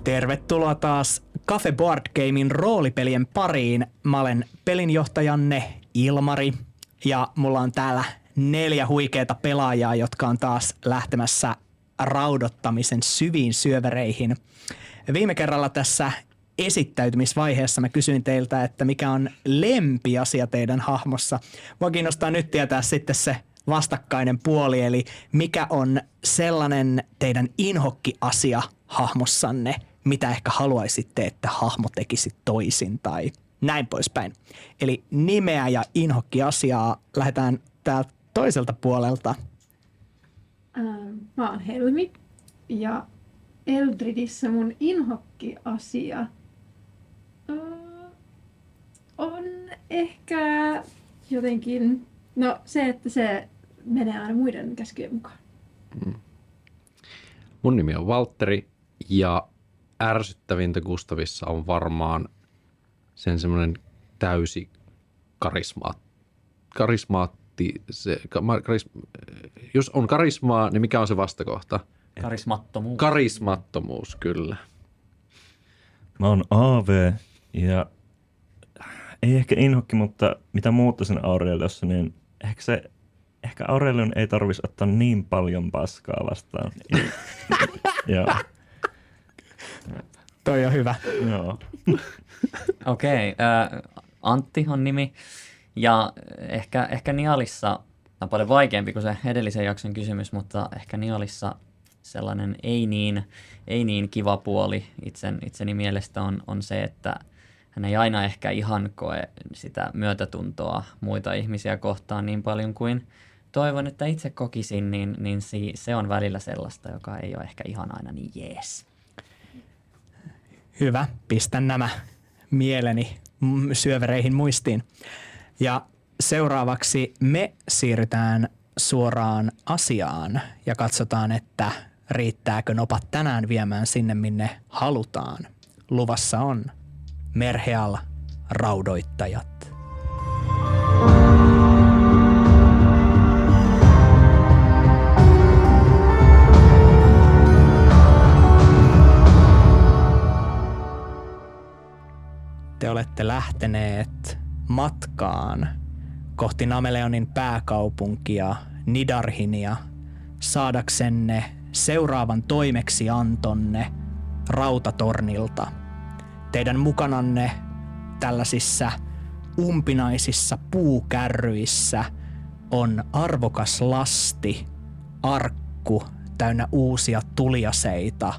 Tervetuloa taas Cafe Board Gamein roolipelien pariin. Mä olen pelinjohtajanne Ilmari ja mulla on täällä 4 huikeata pelaajaa, jotka on taas lähtemässä raudottamisen syviin syövereihin. Viime kerralla tässä esittäytymisvaiheessa mä kysyin teiltä, että mikä on lempiasia teidän hahmossa. Mua kiinnostaa nyt tietää sitten se vastakkainen puoli, eli mikä on sellainen teidän inhokkiasia hahmossanne, mitä ehkä haluaisitte, että hahmo tekisi toisin tai näin poispäin. Eli nimeä ja inhokkiasiaa lähdetään täältä toiselta puolelta. Mä oon Helmi ja Eldridissä mun inhokkiasia on ehkä jotenkin, no se, että se menee aina muiden käskyjen mukaan. Mun nimi on Valtteri ja ärsyttävintä Gustavissa on varmaan sen semmoinen täysi jos on karismaa, niin mikä on se vastakohta? Karismattomuus. Karismattomuus, kyllä. Mä oon AV ja ei ehkä inhokki, mutta mitä muuttaisin Aureliossa, niin ehkä Aurelion ei tarvitsisi ottaa niin paljon paskaa vastaan. Joo. Toi on hyvä. Joo. Okei, Antti on nimi ja ehkä Nialissa on paljon vaikeampi kuin se edellisen jakson kysymys, mutta ehkä Nialissa sellainen ei niin kiva puoli itseni mielestä on se, että hän ei aina ehkä ihan koe sitä myötätuntoa muita ihmisiä kohtaan niin paljon kuin toivon, että itse kokisin, niin se on välillä sellaista, joka ei ole ehkä ihan aina niin jees. Hyvä, pistän nämä mieleni syövereihin muistiin. Ja seuraavaksi me siirrytään suoraan asiaan ja katsotaan, että riittääkö nopat tänään viemään sinne, minne halutaan. Luvassa on Merheal raudoittajat. Te olette lähteneet matkaan kohti Nameleonin pääkaupunkia Nidarhinia saadaksenne seuraavan toimeksiantonne Rautatornilta. Teidän mukananne tällaisissa umpinaisissa puukärryissä on arvokas lasti, arkku täynnä uusia tuliaseita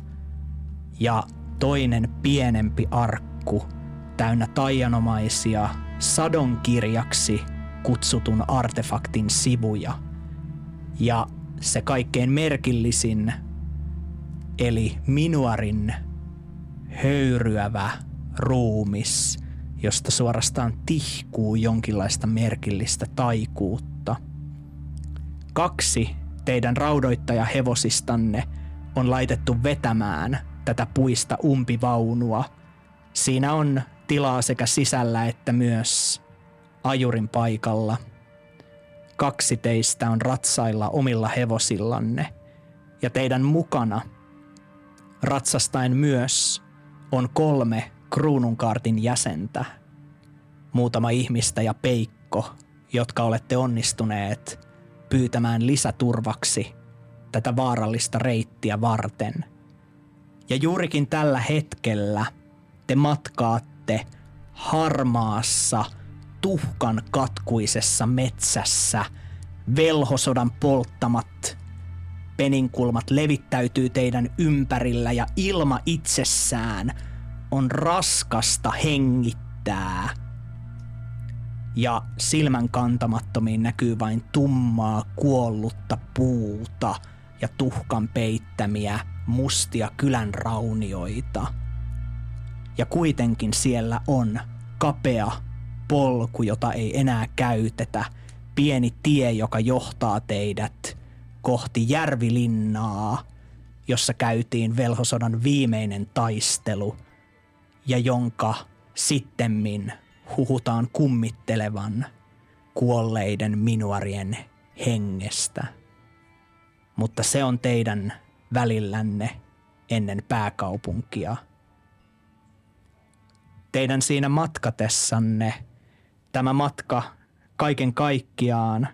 ja toinen pienempi arkku täynnä taianomaisia sadonkirjaksi kutsutun artefaktin sivuja. Ja se kaikkein merkillisin, eli Minuarin höyryävä ruumis, josta suorastaan tihkuu jonkinlaista merkillistä taikuutta. 2 teidän raudoittajahevosistanne on laitettu vetämään tätä puista umpivaunua. Siinä on tilaa sekä sisällä että myös ajurin paikalla. 2 teistä on ratsailla omilla hevosillanne ja teidän mukana ratsastaen myös on 3 kruununkaartin jäsentä, muutama ihmistä ja peikko, jotka olette onnistuneet pyytämään lisäturvaksi tätä vaarallista reittiä varten. Ja juurikin tällä hetkellä te matkaatte harmaassa, tuhkan katkuisessa metsässä. Velhosodan polttamat peninkulmat levittäytyy teidän ympärillä ja ilma itsessään on raskasta hengittää. Ja silmän kantamattomiin näkyy vain tummaa, kuollutta puuta ja tuhkan peittämiä mustia kylän raunioita. Ja kuitenkin siellä on kapea polku, jota ei enää käytetä, pieni tie, joka johtaa teidät kohti Järvilinnaa, jossa käytiin velhosodan viimeinen taistelu ja jonka sittemmin huhutaan kummittelevan kuolleiden minuarien hengestä. Mutta se on teidän välillänne ennen pääkaupunkia. Teidän siinä matkatessanne tämä matka kaiken kaikkiaan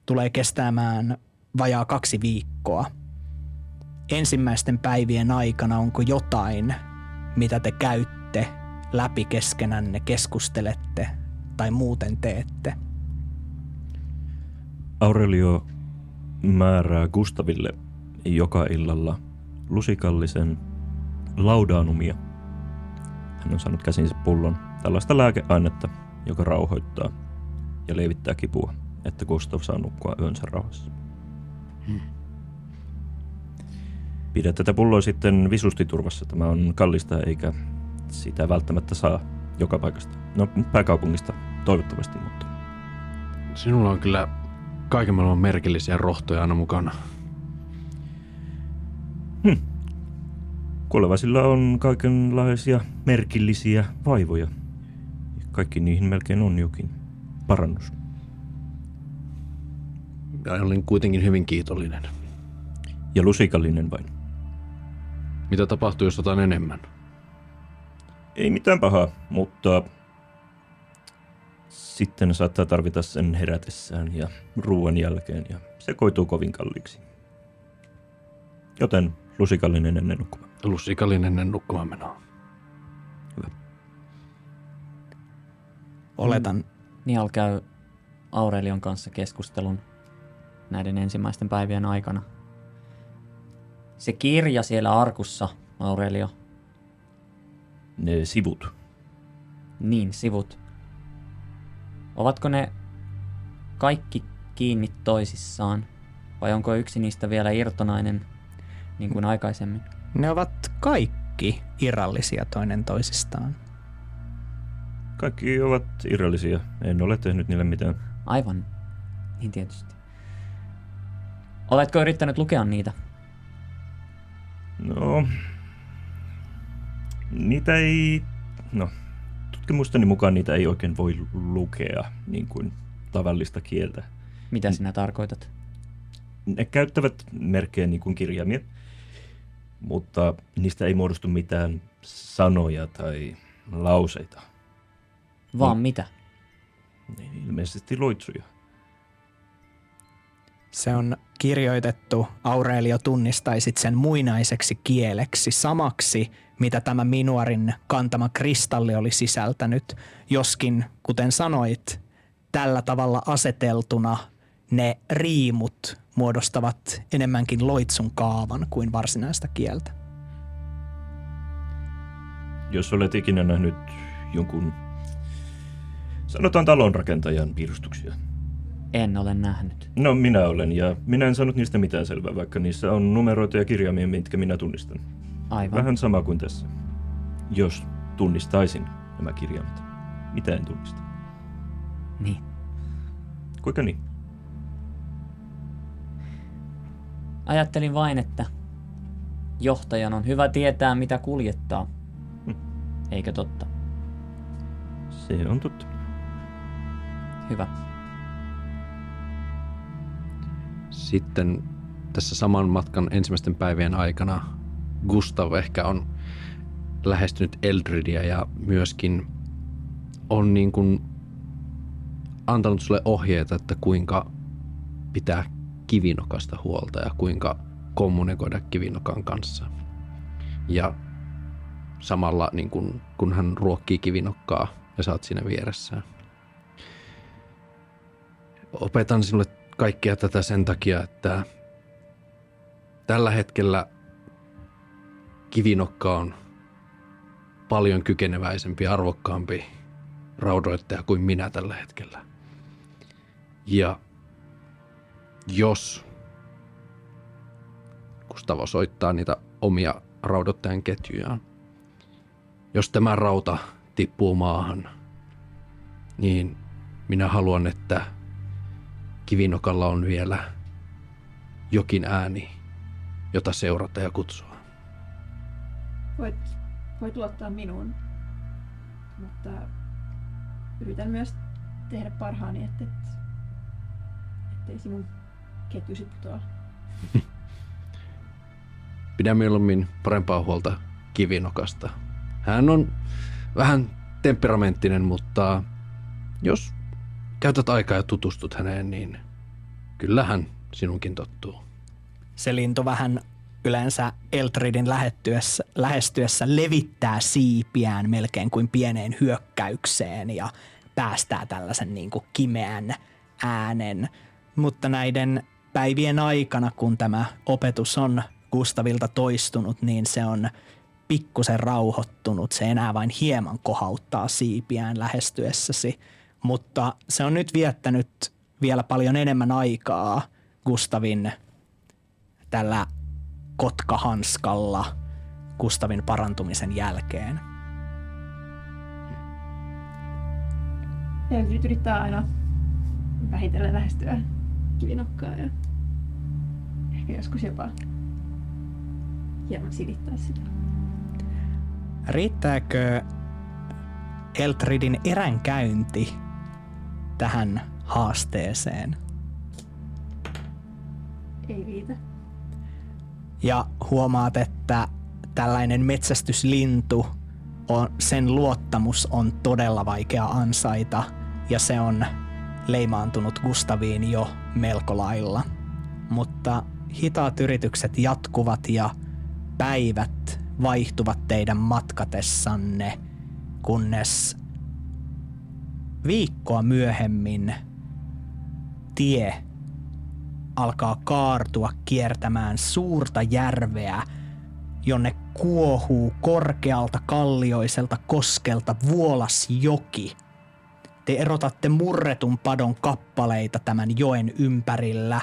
tulee kestämään vajaa 2 viikkoa. Ensimmäisten päivien aikana onko jotain, mitä te käytte läpi keskenänne, keskustelette tai muuten teette? Aurelio määrää Gustaville joka illalla lusikallisen laudanumia. Hän on saanut käsinsä pullon tällaista lääkeainetta, joka rauhoittaa ja lievittää kipua, että Gustav saa nukkua yönsä rauhassa. Pidä tätä pulloa sitten visusti turvassa. Tämä on kallista eikä sitä välttämättä saa joka paikasta. No, pääkaupungista toivottavasti, mutta... Sinulla on kyllä kaiken maailman merkillisiä rohtoja aina mukana. Kuolevaisilla on kaikenlaisia merkillisiä vaivoja. Kaikki niihin melkein on jokin parannus. Ja olin kuitenkin hyvin kiitollinen. Ja lusikallinen vain. Mitä tapahtuu, jos otan enemmän? Ei mitään pahaa, mutta sitten saattaa tarvita sen herätessään ja ruoan jälkeen ja se koituu kovin kalliiksi. Joten lusikallinen ennen nukkumaan. Lusikallinen ennen nukkumaan menoa. Hyvä. Oletan. Niall käy Aurelion kanssa keskustelun näiden ensimmäisten päivien aikana. Se kirja siellä arkussa, Aurelio. Ne sivut. Niin, sivut. Ovatko ne kaikki kiinni toisissaan? Vai onko yksi niistä vielä irtonainen, niin kuin aikaisemmin? Ne ovat kaikki irrallisia toinen toisistaan. Kaikki ovat irrallisia. En ole tehnyt niille mitään. Aivan. Niin tietysti. Oletko yrittänyt lukea niitä? No, niitä ei... No, tutkimusteni mukaan niitä ei oikein voi lukea niin kuin tavallista kieltä. Mitä sinä tarkoitat? Ne käyttävät merkkejä niin kuin kirjaimia, mutta niistä ei muodostu mitään sanoja tai lauseita. Vaan mitä? Ilmeisesti loitsuja. Se on kirjoitettu, Aurelio tunnistaisit sen muinaiseksi kieleksi, samaksi, mitä tämä Minuarin kantama kristalli oli sisältänyt, joskin, kuten sanoit, tällä tavalla aseteltuna ne riimut muodostavat enemmänkin loitsun kaavan kuin varsinaista kieltä. Jos olet ikinä nähnyt jonkun, sanotaan talonrakentajan piirustuksia. En ole nähnyt. No, minä olen, ja minä en saanut niistä mitään selvää, vaikka niissä on numeroita ja kirjaimia, mitkä minä tunnistan. Aivan. Vähän sama kuin tässä. Jos tunnistaisin nämä kirjaimet. Mitä en tunnista? Niin. Kuinka niin? Ajattelin vain, että johtajan on hyvä tietää, mitä kuljettaa. Eikö totta? Se on totta. Hyvä. Sitten tässä saman matkan ensimmäisten päivien aikana Gustav ehkä on lähestynyt Eldridia ja myöskin on niin kuin antanut sulle ohjeita, että kuinka pitää kivinokasta huolta ja kuinka kommunikoida kivinokan kanssa. Ja samalla niin kun hän ruokkii kivinokkaa ja sä oot siinä vieressään. Opetan sinulle kaikkea tätä sen takia, että tällä hetkellä kivinokka on paljon kykeneväisempi ja arvokkaampi raudoittaja kuin minä tällä hetkellä. Ja jos Gustavo soittaa niitä omia raudoittajan ketjujaan, jos tämä rauta tippuu maahan, niin minä haluan, että kivinokalla on vielä jokin ääni, jota seurata ja kutsua. Voit luottaa minuun, mutta yritän myös tehdä parhaani, ettei sinun ketjusi putoa. Pidä mieluummin parempaa huolta kivinokasta. Hän on vähän temperamenttinen, mutta jos käytät aikaa ja tutustut häneen, niin kyllähän sinunkin tottuu. Se lintu vähän yleensä Eltridin lähestyessä levittää siipiään melkein kuin pieneen hyökkäykseen ja päästää tällaisen niin kuin kimeän äänen. Mutta näiden päivien aikana, kun tämä opetus on Gustavilta toistunut, niin se on pikkusen rauhoittunut. Se enää vain hieman kohauttaa siipiään lähestyessäsi, mutta se on nyt viettänyt vielä paljon enemmän aikaa Gustavin tällä kotkahanskalla Gustavin parantumisen jälkeen. Eltrid yrittää aina vähitellen lähestyä kivinokkaa ja ehkä joskus jopa hieman silittää sitä. Riittääkö Eltridin eränkäynti tähän haasteeseen? Ei riitä. Ja huomaat, että tällainen metsästyslintu, sen luottamus on todella vaikea ansaita ja se on leimaantunut Gustaviin jo melko lailla. Mutta hitaat yritykset jatkuvat ja päivät vaihtuvat teidän matkatessanne, kunnes viikkoa myöhemmin tie alkaa kaartua kiertämään suurta järveä, jonne kuohuu korkealta kallioiselta koskelta vuolas joki. Te erotatte murretun padon kappaleita tämän joen ympärillä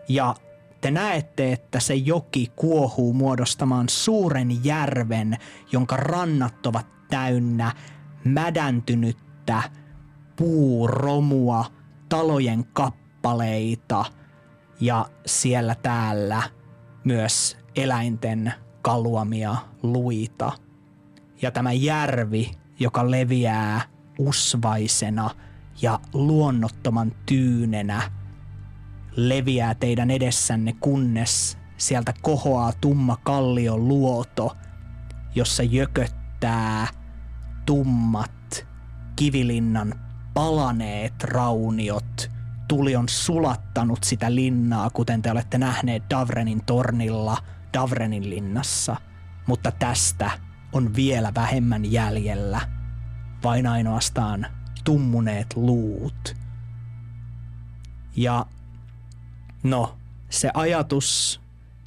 ja te näette, että se joki kuohuu muodostamaan suuren järven, jonka rannat ovat täynnä mädäntynyttä puuromua, talojen kappaleita ja siellä täällä myös eläinten kaluamia luita. Ja tämä järvi, joka leviää usvaisena ja luonnottoman tyynenä, leviää teidän edessänne, kunnes sieltä kohoaa tumma kallion luoto, jossa jököttää tummat kivilinnan palaneet rauniot. Tuli on sulattanut sitä linnaa, kuten te olette nähneet Davrenin tornilla Davrenin linnassa, mutta tästä on vielä vähemmän jäljellä, vain ainoastaan tummuneet luut. Ja no, se ajatus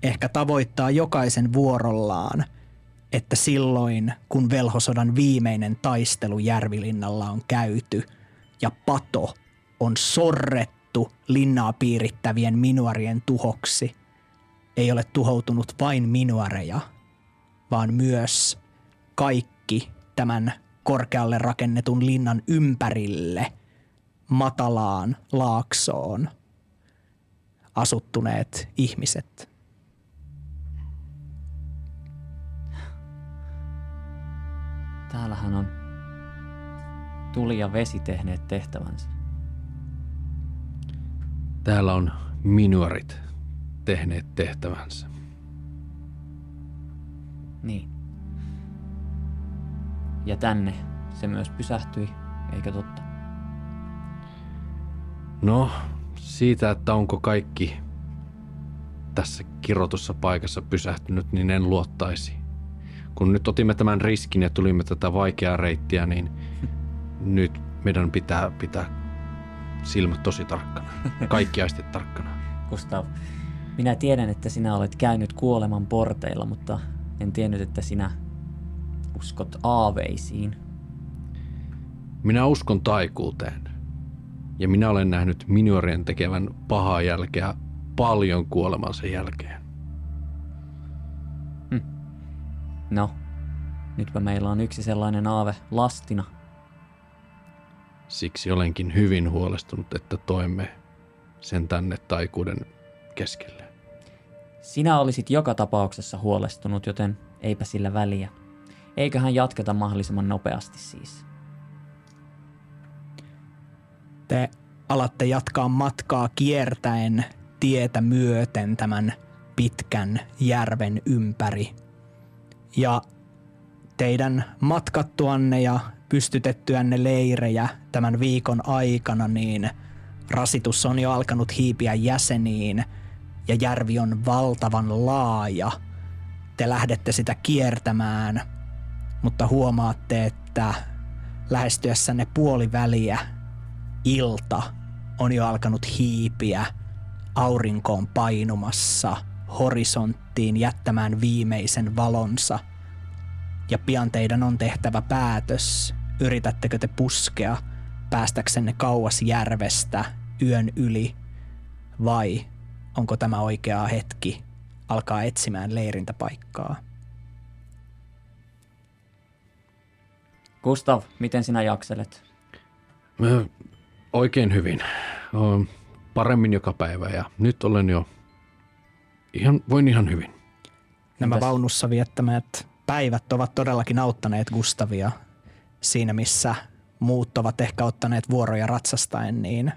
ehkä tavoittaa jokaisen vuorollaan, että silloin kun velhosodan viimeinen taistelu Järvilinnalla on käyty ja pato on sorrettu linnaa piirittävien minuarien tuhoksi, ei ole tuhoutunut vain minuareja, vaan myös kaikki tämän korkealle rakennetun linnan ympärille matalaan laaksoon asuttuneet ihmiset. Täällähän on tuli ja vesi tehneet tehtävänsä. Täällä on minuarit tehneet tehtävänsä. Niin. Ja tänne se myös pysähtyi, eikö totta? No, siitä, että onko kaikki tässä kirotussa paikassa pysähtynyt, niin en luottaisi. Kun nyt otimme tämän riskin ja tulimme tätä vaikeaa reittiä, niin nyt meidän pitää silmät tosi tarkkana. Kaikki aistit tarkkana. Gustav, minä tiedän, että sinä olet käynyt kuoleman porteilla, mutta en tiennyt, että sinä uskot aaveisiin. Minä uskon taikuuteen. Ja minä olen nähnyt minuarien tekevän pahaa jälkeä paljon kuolemansa jälkeen. No, nytpä meillä on yksi sellainen aave lastina. Siksi olenkin hyvin huolestunut, että toimme sen tänne taikuuden keskelle. Sinä olisit joka tapauksessa huolestunut, joten eipä sillä väliä. Eiköhän jatketa mahdollisimman nopeasti siis. Te alatte jatkaa matkaa kiertäen tietä myöten tämän pitkän järven ympäri. Ja teidän matkattuanne ja pystytettyänne leirejä tämän viikon aikana, niin rasitus on jo alkanut hiipiä jäseniin ja järvi on valtavan laaja. Te lähdette sitä kiertämään, mutta huomaatte, että lähestyessänne puoliväliä ilta on jo alkanut hiipiä aurinkoon painumassa horisonttiin jättämään viimeisen valonsa. Ja pian teidän on tehtävä päätös, yritättekö te puskea päästäksenne kauas järvestä yön yli vai onko tämä oikea hetki alkaa etsimään leirintäpaikkaa. Gustav, miten sinä jakselet? Oikein hyvin. Paremmin joka päivä ja nyt olen jo voin ihan hyvin. Nämä vaunussa viettämät päivät ovat todellakin auttaneet Gustavia siinä, missä muut ovat ehkä ottaneet vuoroja ratsastaen, niin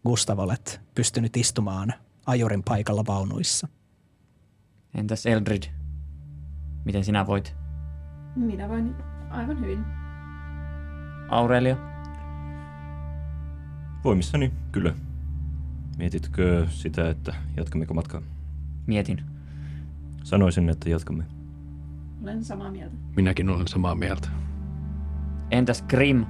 Gustav olet pystynyt istumaan ajurin paikalla vaunuissa. Entäs Eldrid? Miten sinä voit? Minä voin aivan hyvin. Aurelio? Voimissani, kyllä. Mietitkö sitä, että jatkammeko matkaa? Mietin. Sanoisin, että jatkamme. Olen samaa mieltä. Minäkin olen samaa mieltä. Entäs Grim?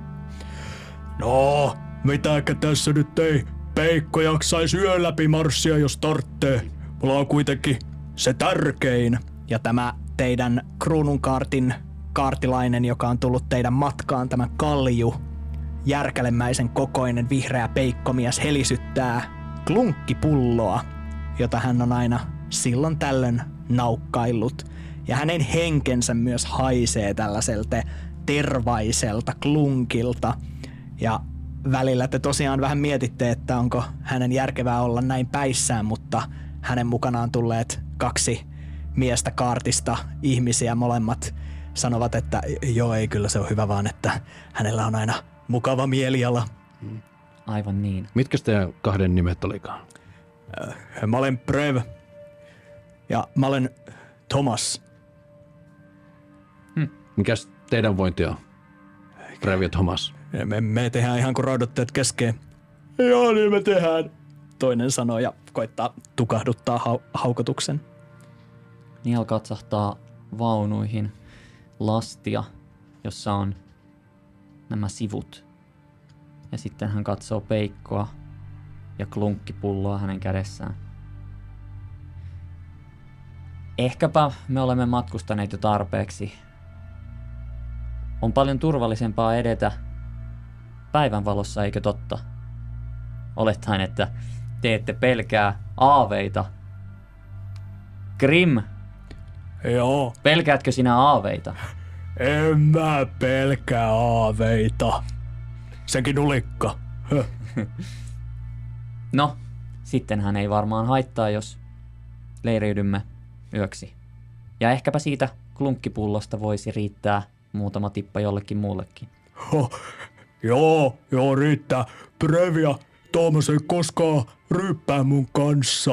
No, mitäkä tässä nyt ei Peikko jaksaisi yön läpi marssia, jos tarttee. Mulla on kuitenkin se tärkein. Ja tämä teidän kruununkaartin kaartilainen, joka on tullut teidän matkaan, tämä Kalju, järkälemäisen kokoinen vihreä peikkomies helisyttää klunkkipulloa, jota hän on aina silloin tällöin naukkaillut. Ja hänen henkensä myös haisee tällaiselta tervaiselta klunkilta. Ja välillä te tosiaan vähän mietitte, että onko hänen järkevää olla näin päissään, mutta hänen mukanaan tulleet 2 miestä kaartista ihmisiä molemmat sanovat, että joo, ei kyllä se on hyvä, vaan että hänellä on aina mukava mieliala. Aivan niin. Mitkä teidän 2 nimet olikaan? Mä olen Brev ja mä olen Thomas. Mikäs teidän vointi on? Brev ja Thomas. Me tehdään ihan kuin raudotteet keskeen. Joo, niin me tehdään. Toinen sanoo ja koittaa tukahduttaa haukotuksen. Niall katsahtaa vaunuihin lastia, jossa on nämä sivut. Ja sitten hän katsoo Peikkoa ja klunkkipulloa hänen kädessään. Ehkäpä me olemme matkustaneet jo tarpeeksi. On paljon turvallisempaa edetä päivänvalossa, eikö totta? Olettaen, että te ette pelkää aaveita. Grim, Joo, pelkäätkö sinä aaveita? en mä pelkää aaveita. Senkin ulikka. No, sittenhän ei varmaan haittaa, jos leiriydymme yöksi. Ja ehkäpä siitä klunkkipullosta voisi riittää muutama tippa jollekin muullekin. Joo, riittää. Brev ja Thomas ei koskaan ryppää mun kanssa.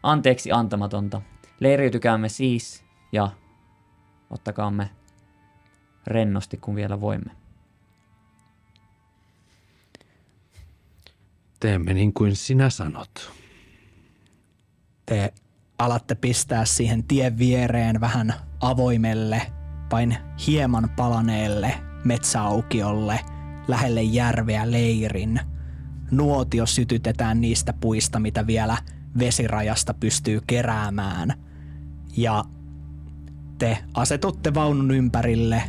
Anteeksi antamatonta. Leiriytykäämme siis ja ottakaamme rennosti, kun vielä voimme. Teemme niin kuin sinä sanot. Te alatte pistää siihen tien viereen vähän avoimelle, vain hieman palaneelle metsäaukiolle, lähelle järveä leirin. Nuotio sytytetään niistä puista, mitä vielä vesirajasta pystyy keräämään. Ja te asetutte vaunun ympärille,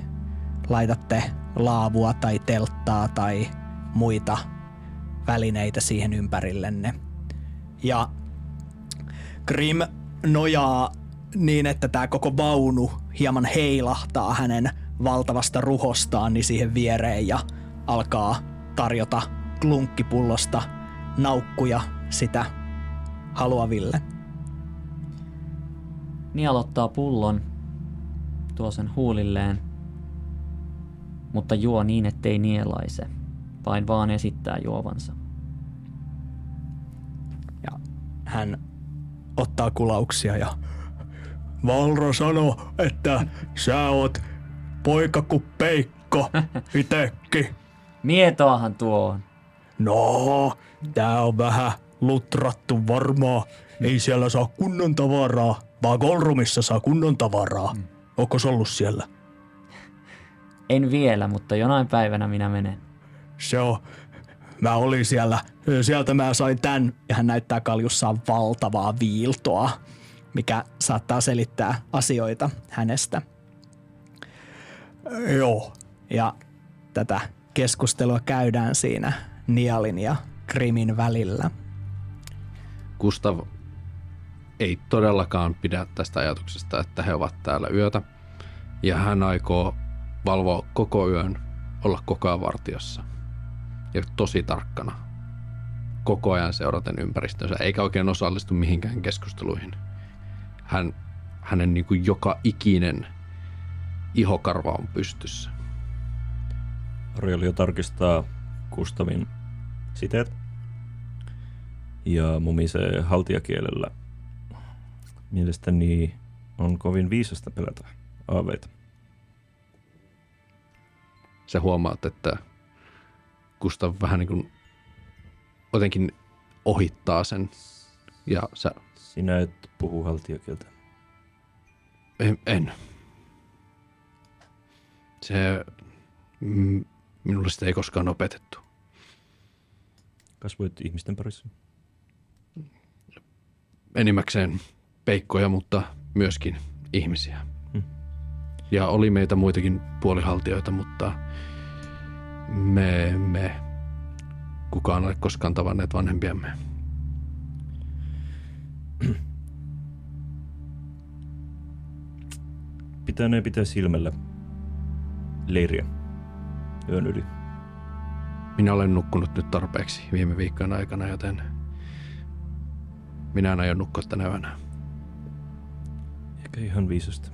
laitatte laavua tai telttaa tai muita välineitä siihen ympärillenne. Ja Grim nojaa niin, että tämä koko vaunu hieman heilahtaa hänen valtavasta ruhostaan niin siihen viereen ja alkaa tarjota klunkkipullosta naukkuja sitä haluaville. Niall ottaa pullon, tuo sen huulilleen, mutta juo niin, ettei nielaise, vain vaan esittää juovansa. Ja hän ottaa kulauksia ja Valro sanoi, että sä oot poika kuin Peikko itekin. Mietoahan tuo on. No, tää on vähän lutrattu varmaan. Ei siellä saa kunnon tavaraa, vaan Golrumissa saa kunnon tavaraa. Onko se ollut siellä? En vielä, mutta jonain päivänä minä menen. Se on. Mä olin siellä. Sieltä mä sain tän. Ja hän näyttää kaljussaan valtavaa viiltoa, mikä saattaa selittää asioita hänestä. Joo. Ja tätä keskustelua käydään siinä Nialin ja Grimin välillä. Gustav ei todellakaan pidä tästä ajatuksesta, että he ovat täällä yötä. Ja hän aikoo valvoa koko yön, olla koko ajan vartiossa. Ja tosi tarkkana. Koko ajan seuraten ympäristönsä, eikä oikein osallistu mihinkään keskusteluihin. Hänen niin kuin joka ikinen ihokarva on pystyssä. Aurelio tarkistaa Gustavin siteet ja mumisee haltijakielellä. Mielestäni on kovin viisasta pelätä aaveita. Sä huomaat, että Gustav vähän niin kuin jotenkin ohittaa sen. Ja sä... Sinä et puhu haltijakieltä. En. Se... Minulle sitä ei koskaan opetettu. Kasvoit ihmisten parissa? Enimmäkseen peikkoja, mutta myöskin ihmisiä. Ja oli meitä muitakin puolihaltijoita, mutta me emme kukaan ole koskaan tavanneet vanhempiamme. Pitää silmällä leiriä yön yli. Minä olen nukkunut nyt tarpeeksi viime viikkojen aikana, joten minä en aio nukkua tänä yönä. Eikä ihan viisasta.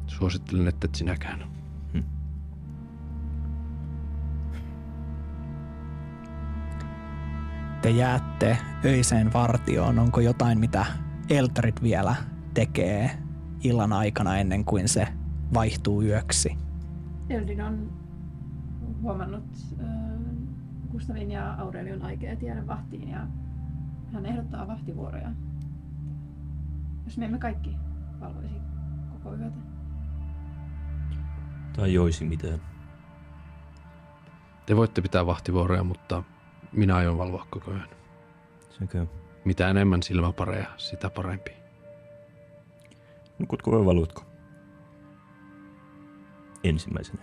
Suosittelen, että et sinäkään. Te jäätte öiseen vartioon. Onko jotain, mitä Eldred vielä tekee illan aikana ennen kuin se vaihtuu yöksi? Eldin on huomannut Gustavin ja Aurelion aikeet jäädä vahtiin ja hän ehdottaa vahtivuoroja. Jos me emme kaikki valvoisi koko yötä. Tai joisi mitään. Te voitte pitää vahtivuoroja, mutta minä aion valvoa koko yön. Sekö? Mitä enemmän silmäpareja, sitä parempi. Nukutko vai valvotko? Ensimmäisenä.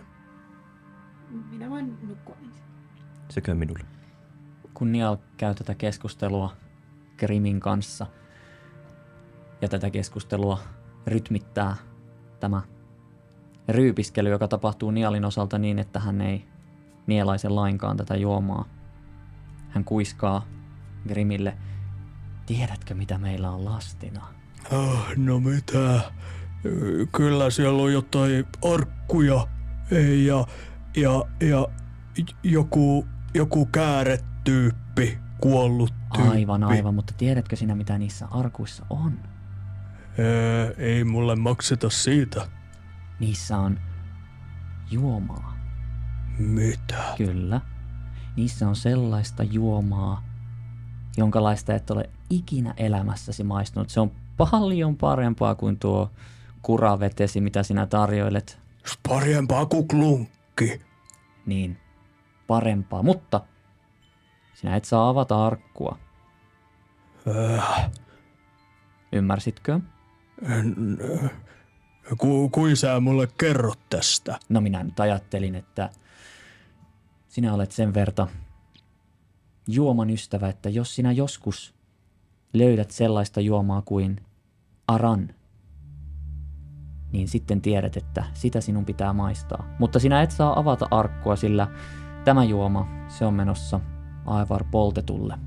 Minä voin nukkua ensin. Sekä minulle. Kun Niall käy tätä keskustelua Grimin kanssa ja tätä keskustelua rytmittää tämä ryypiskely, joka tapahtuu Niallin osalta niin, että hän ei nielaise lainkaan tätä juomaa. Hän kuiskaa Grimille, tiedätkö mitä meillä on lastina? No mitä? Kyllä siellä on jotain arkkuja ja joku kääretyyppi, kuollut tyyppi. Aivan, mutta tiedätkö sinä mitä niissä arkuissa on? Ei mulle makseta siitä. Niissä on juomaa. Mitä? Kyllä. Niissä on sellaista juomaa, jonkalaista et ole ikinä elämässäsi maistunut. Se on paljon parempaa kuin tuo kuravetesi, mitä sinä tarjoilet. Parempaa kuin klunkki. Niin, parempaa. Mutta sinä et saa avata arkkua. Ymmärsitkö? Kuin sä mulle kerrot tästä? No minä nyt ajattelin, että sinä olet sen verta juoman ystävä, että jos sinä joskus löydät sellaista juomaa kuin Aran, niin sitten tiedät, että sitä sinun pitää maistaa. Mutta sinä et saa avata arkkua, sillä tämä juoma, se on menossa Aivar poltetulle.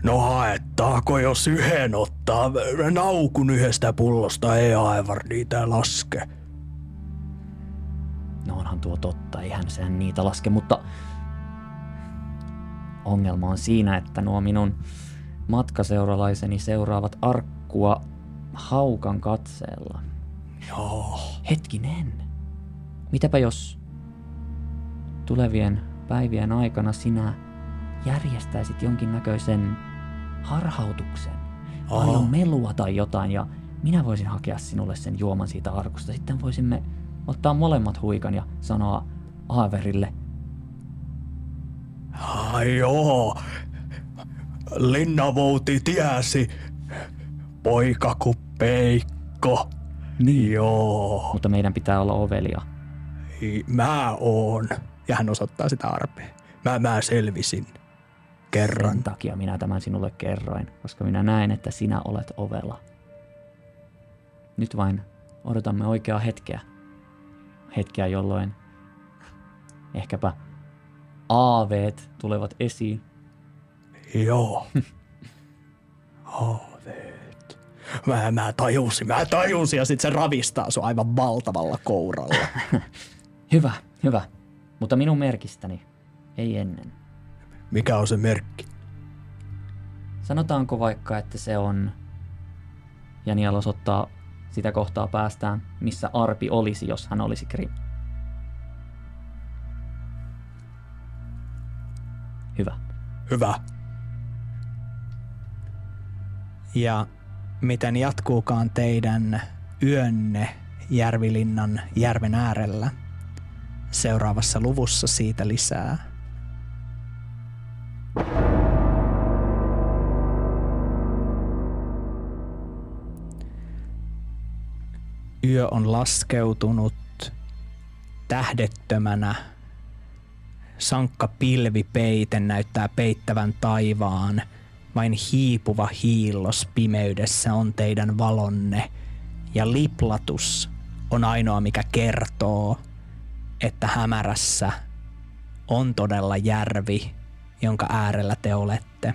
No haettaako, jos yhden ottaa naukun yhdestä pullosta, ei Aivar niitä laske. No onhan tuo totta, eihän sehän niitä laske, mutta ongelma on siinä, että nuo minun matkaseuralaiseni seuraavat arkkua haukan katseella. Joo. Hetkinen. Mitäpä jos tulevien päivien aikana sinä järjestäisit jonkinnäköisen harhautuksen, paljon melua tai jotain, ja minä voisin hakea sinulle sen juoman siitä arkusta. Sitten voisimme ottaa molemmat huikan ja sanoa Aaverille. Joo. Linnavouti tiesi. Poika ku peikko. Niin. Joo. Mutta meidän pitää olla ovelia. Mä oon. Ja hän osoittaa sitä arpea. Mä selvisin. Kerran. Sen takia minä tämän sinulle kerroin, koska minä näen, että sinä olet ovela. Nyt vain odotamme oikeaa hetkeä. Hetkeä, jolloin ehkäpä aaveet tulevat esiin. Joo. Haaveet. Mä tajusin ja sit se ravistaa sun aivan valtavalla kouralla. Hyvä. Mutta minun merkistäni ei ennen. Mikä on se merkki? Sanotaanko vaikka, että se on... Ja Niall osoittaa sitä kohtaa päästään, missä Arpi olisi, jos hän olisi Grim. Hyvä. Ja miten jatkuukaan teidän yönne Järvilinnan järven äärellä? Seuraavassa luvussa siitä lisää. Yö on laskeutunut tähdettömänä. Sankka pilvipeite näyttää peittävän taivaan. Vain hiipuva hiillos pimeydessä on teidän valonne. Ja liplatus on ainoa, mikä kertoo, että hämärässä on todella järvi, jonka äärellä te olette.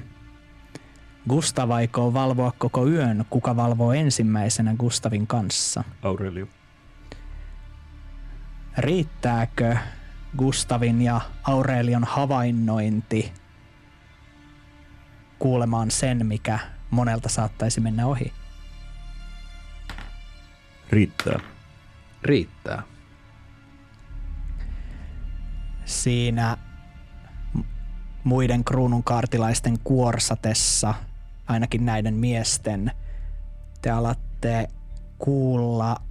Gustav aikoo valvoa koko yön. Kuka valvoo ensimmäisenä Gustavin kanssa? Aurelio. Riittääkö Gustavin ja Aurelion havainnointi kuulemaan sen, mikä monelta saattaisi mennä ohi? Riittää. Siinä muiden kruununkaartilaisten kuorsatessa, ainakin näiden miesten, te alatte kuulla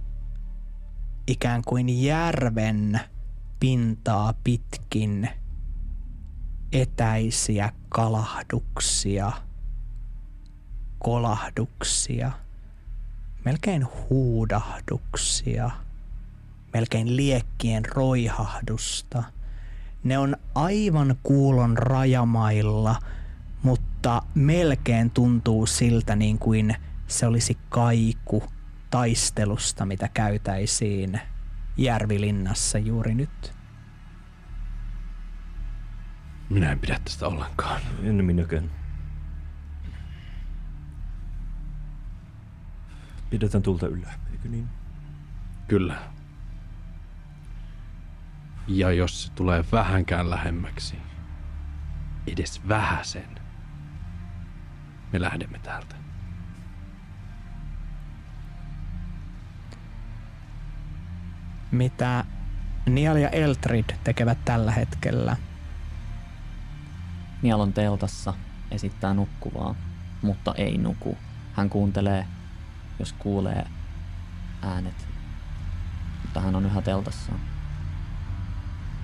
ikään kuin järven pintaa pitkin etäisiä kalahduksia, kolahduksia, melkein huudahduksia, melkein liekkien roihahdusta. Ne on aivan kuulon rajamailla, mutta melkein tuntuu siltä niin kuin se olisi kaiku taistelusta, mitä käytäisiin Järvilinnassa juuri nyt. Minä en pidä tästä ollenkaan. En minäkään. Pidetään tulta yllä, eikö niin? Kyllä. Ja jos se tulee vähänkään lähemmäksi, edes vähäsen, me lähdemme täältä. Mitä Niall ja Eltrid tekevät tällä hetkellä? Niall on teltassa, esittää nukkuvaa, mutta ei nuku. Hän kuuntelee, jos kuulee äänet, mutta hän on yhä teltassaan.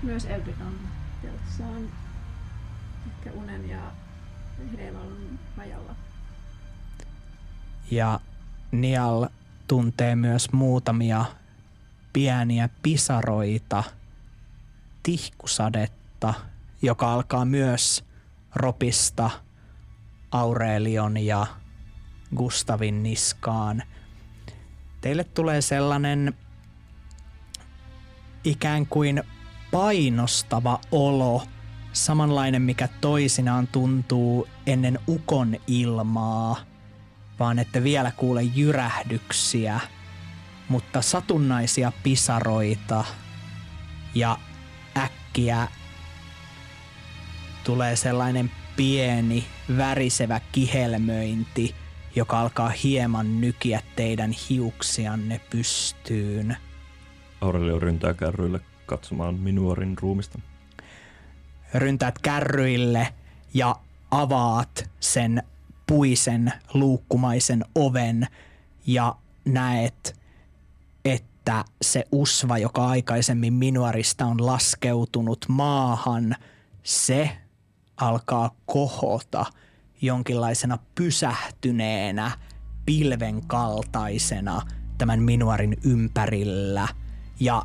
Myös Eldrid on teltassaan ehkä unen ja heilon rajalla. Ja Niall tuntee myös muutamia pieniä pisaroita, tihkusadetta, joka alkaa myös ropista Aurelion ja Gustavin niskaan. Teille tulee sellainen ikään kuin painostava olo, samanlainen mikä toisinaan tuntuu ennen ukon ilmaa, vaan ette vielä kuule jyrähdyksiä, mutta satunnaisia pisaroita ja äkkiä tulee sellainen pieni värisevä kihelmöinti, joka alkaa hieman nykiä teidän hiuksianne pystyyn. Aurelio ryntää kärryille katsomaan Minuarin ruumista. Ryntäät kärryille ja avaat sen puisen luukkumaisen oven ja näet, että se usva, joka aikaisemmin Minuarista on laskeutunut maahan, se alkaa kohota jonkinlaisena pysähtyneenä, pilven kaltaisena tämän Minuarin ympärillä. Ja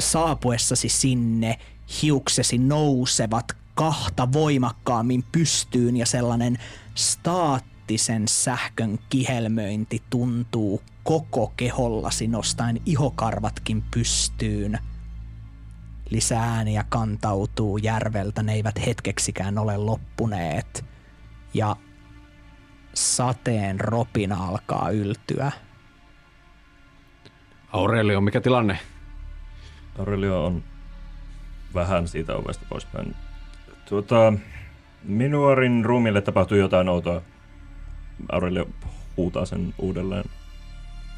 saapuessasi sinne hiuksesi nousevat kahta voimakkaammin pystyyn ja sellainen staattisen sähkön kihelmöinti tuntuu koko kehollasi nostaen ihokarvatkin pystyyn. Lisää ääniä kantautuu järveltä, ne eivät hetkeksikään ole loppuneet. Ja sateen ropina alkaa yltyä. Aurelio, mikä tilanne? Aurelio on vähän siitä ovesta poispäin. Minuarin ruumille tapahtui jotain outoa. Aurelio huutaa sen uudelleen.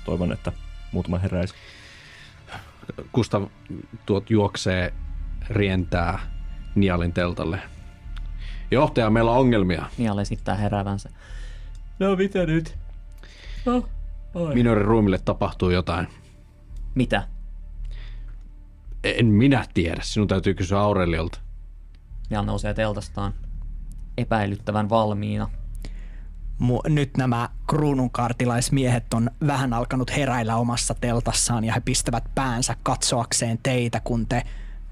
Toivon, että muutama heräisi. Gustav juoksee, rientää Nialin teltalle. Johtaja, meillä on ongelmia. Nial esittää heräävänsä. No mitä nyt? No, Minuarin ruumille tapahtuu jotain. Mitä? En minä tiedä. Sinun täytyy kysyä Aureliolta. Nial nousee teltastaan epäilyttävän valmiina. Nyt nämä kruununkaartilaismiehet on vähän alkanut heräillä omassa teltassaan ja he pistävät päänsä katsoakseen teitä, kun te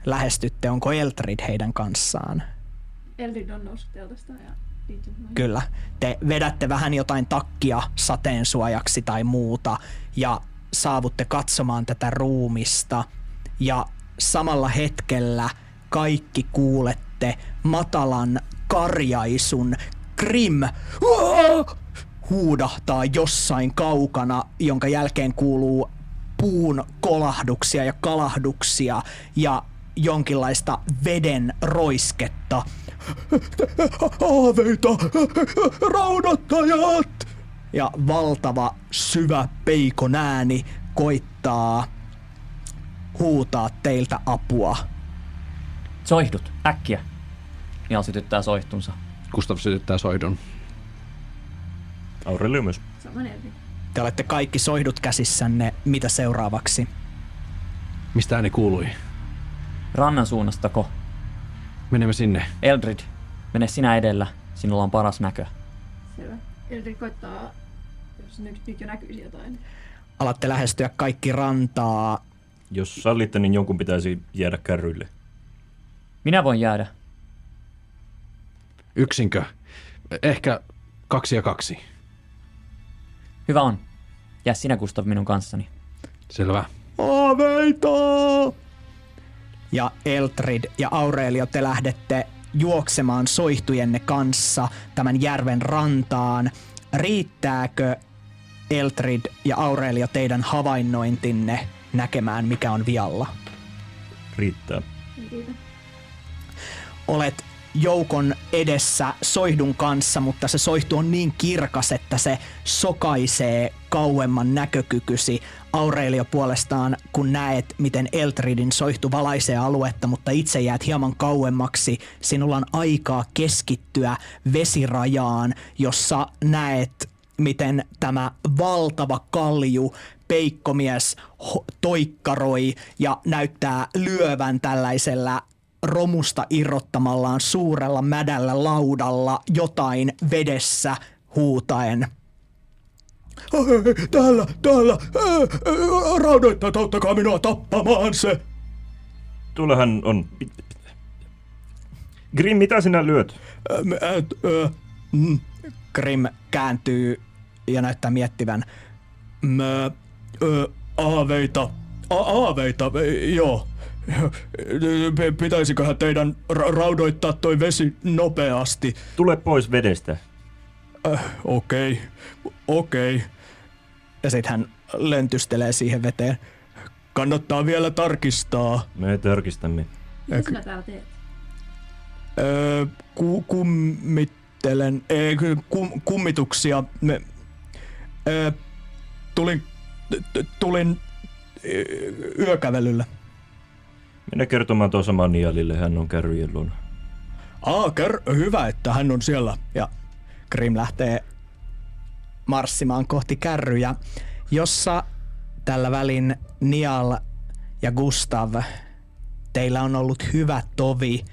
lähestytte. Onko Eltrid heidän kanssaan? Eldrid on noussut teltastaan ja liittynyt noihin. Kyllä. Te vedätte vähän jotain takkia sateensuojaksi tai muuta ja saavutte katsomaan tätä ruumista. Ja samalla hetkellä kaikki kuulette matalan karjaisun. Grim huudahtaa jossain kaukana, jonka jälkeen kuuluu puun kolahduksia ja kalahduksia ja jonkinlaista veden roisketta. Aaveita, raudattajat! Ja valtava syvä peikon ääni koittaa huutaa teiltä apua. Soihdut, äkkiä. Nial sytyttää soihtunsa. Gustav sytyttää soidun. Aurelio myös. Saman Eldrid. Te olette kaikki soihdut käsissänne. Mitä seuraavaksi? Mistä ääni kuului? Rannan suunnastako? Menemme sinne. Eldrid, mene sinä edellä. Sinulla on paras näkö. Selvä. Eldrid koittaa, jos nyt jo näkyisi jotain. Alatte lähestyä kaikki rantaa. Jos sallitte, niin jonkun pitäisi jäädä kärryille. Minä voin jäädä. Yksinkö? Ehkä 2 ja 2. Hyvä on. Jää sinä, Gustav, minun kanssani. Selvä. Aaveita! Ja Eltrid ja Aurelio, te lähdette juoksemaan soihtujenne kanssa tämän järven rantaan. Riittääkö Eltrid ja Aurelio teidän havainnointinne näkemään, mikä on vialla? Riittää. Ei riitä. Olet joukon edessä soihdun kanssa, mutta se soihtu on niin kirkas, että se sokaisee kauemman näkökykysi. Aurelio puolestaan, kun näet, miten Eltridin soihtu valaisee aluetta, mutta itse jäät hieman kauemmaksi, sinulla on aikaa keskittyä vesirajaan, jossa näet, miten tämä valtava kalju peikkomies toikkaroi ja näyttää lyövän tällaisella romusta irrottamallaan suurella mädällä laudalla jotain vedessä huutaen. Täällä, raudoittajat, auttakaa minua tappamaan se. Tuollahan on... Grim, mitä sinä lyöt? Grim kääntyy ja näyttää miettivän. Aaveita, joo. Pitäisiköhän teidän raudoittaa toi vesi nopeasti? Tule pois vedestä. Okei. Ja sit hän löntystelee siihen veteen. Kannattaa vielä tarkistaa. Me tarkistamme. Mitä sinä täällä teet? Ihmettelen. Kummituksia. Tulin yökävelyllä. Minä kertomaan tuon saman Nialille, hän on kärryjen luona. Hyvä, että hän on siellä. Ja Grim lähtee marssimaan kohti kärryjä, jossa tällä välin Nial ja Gustav, teillä on ollut hyvä tovi,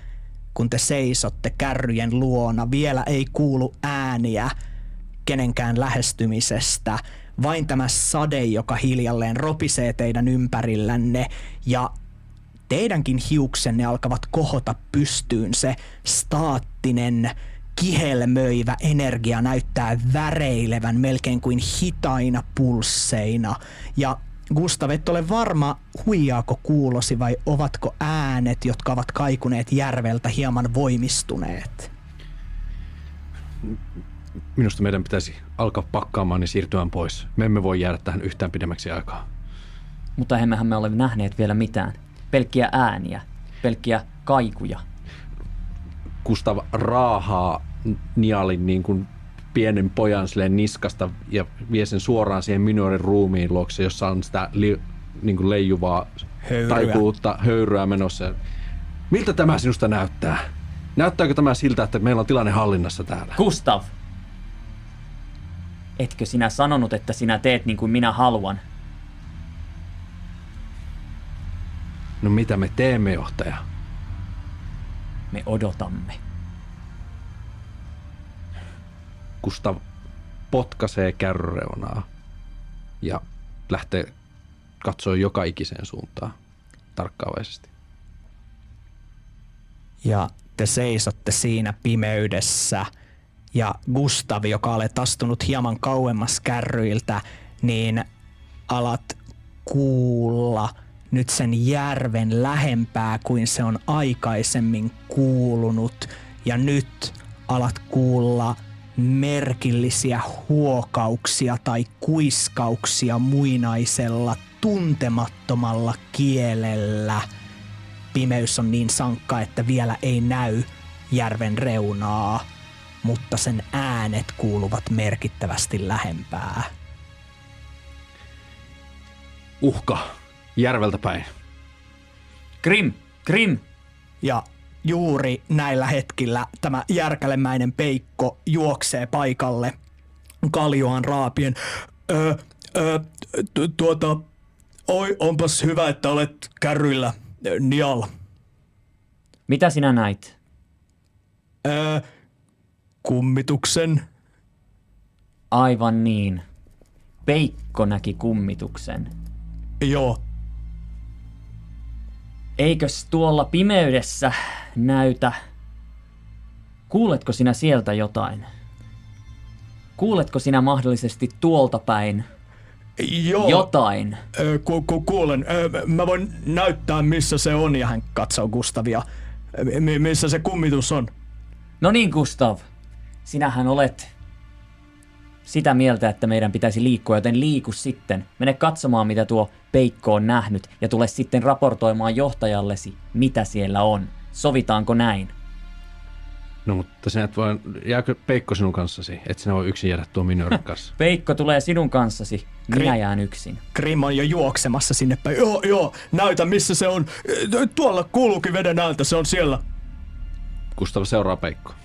kun te seisotte kärryjen luona. Vielä ei kuulu ääniä kenenkään lähestymisestä. Vain tämä sade, joka hiljalleen ropisee teidän ympärillänne ja teidänkin hiuksenne alkavat kohota pystyyn. Se staattinen, kihelmöivä energia näyttää väreilevän melkein kuin hitaina pulsseina. Ja Gustav, et ole varma, huijaako kuulosi vai ovatko äänet, jotka ovat kaikuneet järveltä, hieman voimistuneet? Minusta meidän pitäisi alkaa pakkaamaan ja siirtymään pois. Me emme voi jäädä tähän yhtään pidemmäksi aikaa. Mutta emmehän me ole nähneet vielä mitään. Pelkkiä ääniä, pelkkiä kaikuja. Gustav raahaa Nialin niin kuin pienen pojan silleen niskasta ja vie sen suoraan siihen Minorin ruumiin luokse, jossa on sitä niin kuin leijuvaa taikuutta höyryä menossa. Miltä tämä sinusta näyttää? Näyttääkö tämä siltä, että meillä on tilanne hallinnassa täällä? Gustav! Etkö sinä sanonut, että sinä teet niin kuin minä haluan? No mitä me teemme, johtaja? Me odotamme. Gustav potkaisee kärryreunaa ja lähtee katsoa joka ikiseen suuntaan tarkkaavaisesti. Ja te seisotte siinä pimeydessä ja Gustav, joka olet astunut hieman kauemmas kärryiltä, niin alat kuulla nyt sen järven lähempää kuin se on aikaisemmin kuulunut. Ja nyt alat kuulla merkillisiä huokauksia tai kuiskauksia muinaisella tuntemattomalla kielellä. Pimeys on niin sankka, että vielä ei näy järven reunaa, mutta sen äänet kuuluvat merkittävästi lähempää. Uhka järveltä päin. Grim! Ja juuri näillä hetkillä tämä järkälemäinen peikko juoksee paikalle kaljoaan raapien. Oi, onpas hyvä, että olet kärryillä, Nial. Mitä sinä näit? Kummituksen. Aivan niin. Peikko näki kummituksen. Joo. Eikös tuolla pimeydessä näytä? Kuuletko sinä sieltä jotain? Kuuletko sinä mahdollisesti tuolta päin Joo. jotain? Kuulen. Mä voin näyttää, missä se on, ja hän katsoo Gustavia. Missä se kummitus on? No niin, Gustav. Sinähän olet sitä mieltä, että meidän pitäisi liikkua, joten liiku sitten. Mene katsomaan, mitä tuo peikko on nähnyt, ja tule sitten raportoimaan johtajallesi, mitä siellä on. Sovitaanko näin? No mutta sinä et voi, jääkö Peikko sinun kanssasi? Et sinä voi yksin jäädä tuo Minorin kanssa. Peikko tulee sinun kanssasi, minä jään yksin. Grim on jo juoksemassa sinne päin. Joo, näytä missä se on. Tuolla kuuluukin veden ääntä, se on siellä. Gustav seuraa Peikkoa.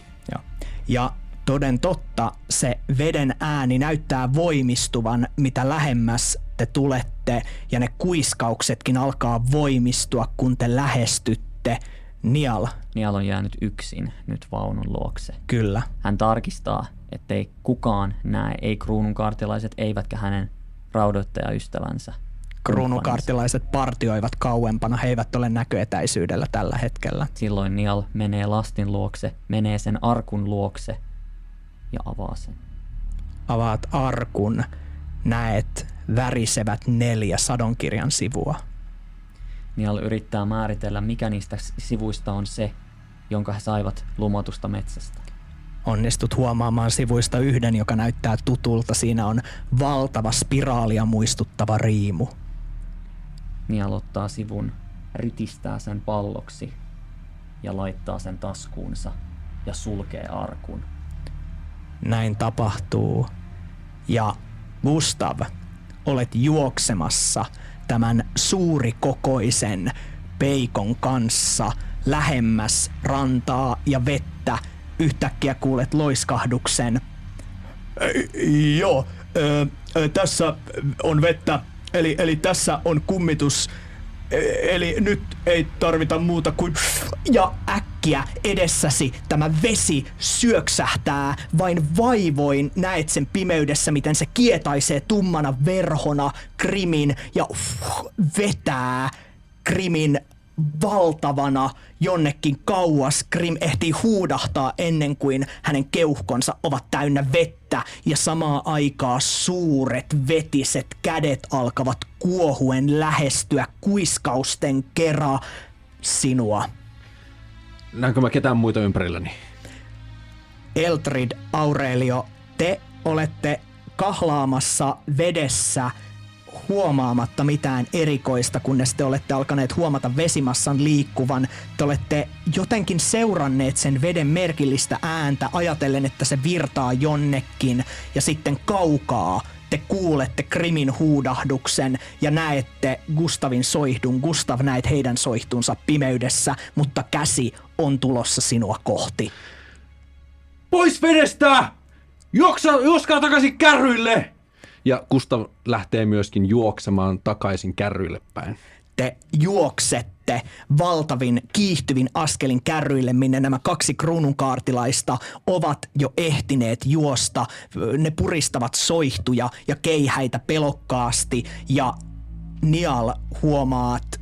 Ja toden totta, se veden ääni näyttää voimistuvan, mitä lähemmäs te tulette, ja ne kuiskauksetkin alkaa voimistua, kun te lähestytte. Nial. Nial on jäänyt yksin nyt vaunun luokse. Kyllä. Hän tarkistaa, ettei kukaan näe, ei kruununkaartilaiset eivätkä hänen raudoittajaystävänsä. Kruunukaartilaiset partioivat kauempana, he eivät ole näköetäisyydellä tällä hetkellä. Silloin Nial menee lastin luokse, menee sen arkun luokse ja avaa sen. Avaat arkun, näet värisevät 4 sadonkirjan sivua. Nial yrittää määritellä, mikä niistä sivuista on se, jonka he saivat lumotusta metsästä. Onnistut huomaamaan sivuista yhden, joka näyttää tutulta. Siinä on valtava spiraalia muistuttava riimu. Nial ottaa sivun, rytistää sen palloksi ja laittaa sen taskuunsa ja sulkee arkun. näin tapahtuu. Ja Gustav, olet juoksemassa tämän suurikokoisen peikon kanssa lähemmäs rantaa ja vettä. Yhtäkkiä kuulet loiskahduksen. Joo, tässä on vettä, eli tässä on kummitus. Eli nyt ei tarvita muuta kuin... Ja äkkiä edessäsi tämä vesi syöksähtää vain vaivoin. Näet sen pimeydessä, miten se kietaisee tummana verhona Grimin ja vetää Grimin valtavana jonnekin kauas. Grim ehtii huudahtaa ennen kuin hänen keuhkonsa ovat täynnä vettä ja samaa aikaa suuret vetiset kädet alkavat kuohuen lähestyä kuiskausten kera sinua. Näenkö mä ketään muita ympärilläni? Eldrid, Aurelio, te olette kahlaamassa vedessä huomaamatta mitään erikoista, kunnes te olette alkaneet huomata vesimassan liikkuvan. Te olette jotenkin seuranneet sen veden merkillistä ääntä ajatellen, että se virtaa jonnekin, ja sitten kaukaa te kuulette Grimin huudahduksen ja näette Gustavin soihdun. Gustav, näet heidän soihtunsa pimeydessä, mutta käsi on tulossa sinua kohti. Pois vedestä! Juoskaa takaisin kärryille! Ja Gustav lähtee myöskin juoksemaan takaisin kärryille päin. Te juoksette valtavin kiihtyvin askelin kärryille, minne nämä 2 kruununkaartilaista ovat jo ehtineet juosta. Ne puristavat soihtuja ja keihäitä pelokkaasti ja Niall, huomaat,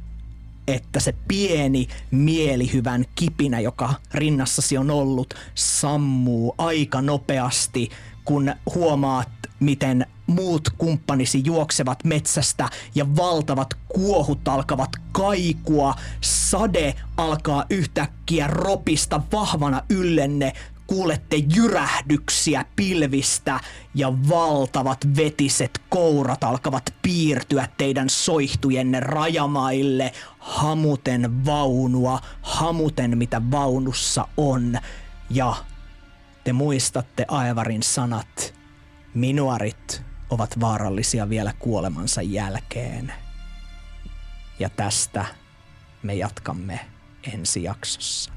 että se pieni mielihyvän kipinä, joka rinnassasi on ollut, sammuu aika nopeasti, kun huomaat, miten muut kumppanisi juoksevat metsästä ja valtavat kuohut alkavat kaikua. Sade alkaa yhtäkkiä ropista vahvana yllenne. Kuulette jyrähdyksiä pilvistä ja valtavat vetiset kourat alkavat piirtyä teidän soihtujenne rajamaille. Hamuten vaunua, hamuten mitä vaunussa on. Ja te muistatte Aevarin sanat. Minuarit ovat vaarallisia vielä kuolemansa jälkeen. Ja tästä me jatkamme ensi jaksossa.